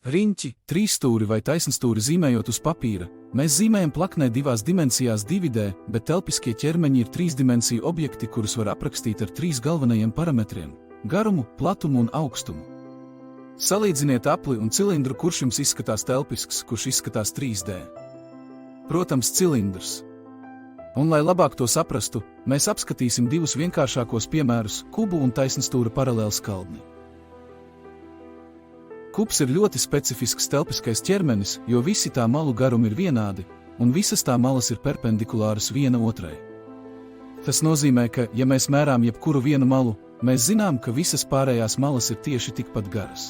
Riņķi, trīsstūri vai taisnstūri zīmējot uz papīra, mēs zīmējam plaknē divās dimensijās 2D, bet telpiskie ķermeņi ir trīsdimensiju objekti, kurus var aprakstīt ar 3 galvenajiem parametriem – garumu, platumu un augstumu. Salīdziniet apli un cilindru, kurš jums izskatās telpisks, kurš izskatās 3D. Protams, cilindrs. Un, lai labāk to saprastu, mēs apskatīsim divus vienkāršākos piemērus – kubu un taisnstūra paralēlskaldni. Kubs ir ļoti specifisks telpiskais ķermenis, jo visi tā malu garumi ir vienādi, un visas tā malas ir perpendikulāras viena otrai. Tas nozīmē, ka, ja mēs mērām jebkuru vienu malu, mēs zinām, ka visas pārējās malas ir tieši tikpat garas.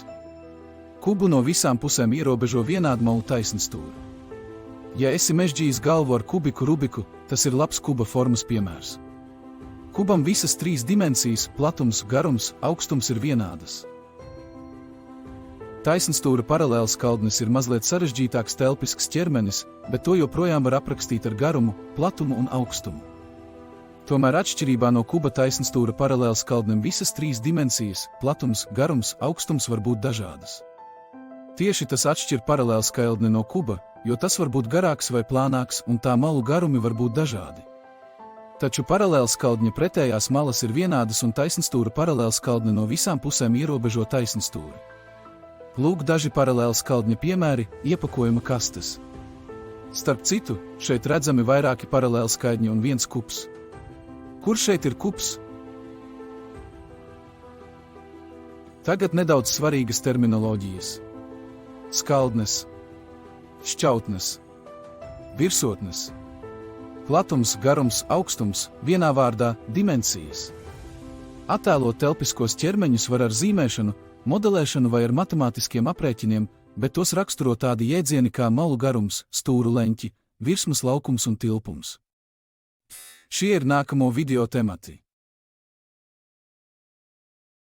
Kubu no visām pusēm ierobežo vienādu malu taisnstūri. Ja esi mežģījis galvu ar kubiku Rubiku, tas ir labs kuba formas piemērs. Kubam visas 3 dimensijas – platums, garums, augstums ir vienādas. Taisnstūra paralēlskaldnis ir mazliet sarežģītāks telpisks ķermenis, bet to joprojām var aprakstīt ar garumu, platumu un augstumu. Tomēr atšķirībā no kuba taisnstūra paralēlskaldnim visas 3 dimensijas – platums, garums, augstums var būt dažādas. Tieši tas atšķir paralēlskaldni no kuba, jo tas var būt garāks vai plānāks un tā malu garumi var būt dažādi. Taču paralēlskaldņa pretējās malas ir vienādas un taisnstūra paralēlskaldni no visām pusēm ierobežo taisnstūri. Lūk daži paralēlskaldņa piemēri – iepakojuma kastes. Starp citu, šeit redzami vairāki paralēlskaidņi un viens kubs. Kur šeit ir kubs? Tagad nedaudz svarīgas terminoloģijas. Skaldnes, šķautnes, virsotnes, platums, garums, augstums, vienā vārdā – dimensijas. Attēlot telpiskos ķermeņus var ar zīmēšanu, modelēšanu vai ar matemātiskiem aprēķiniem, bet tos raksturo tādi jēdzieni kā malu garums, stūru leņķi, virsmas laukums un tilpums. Šie ir nākamo video temati.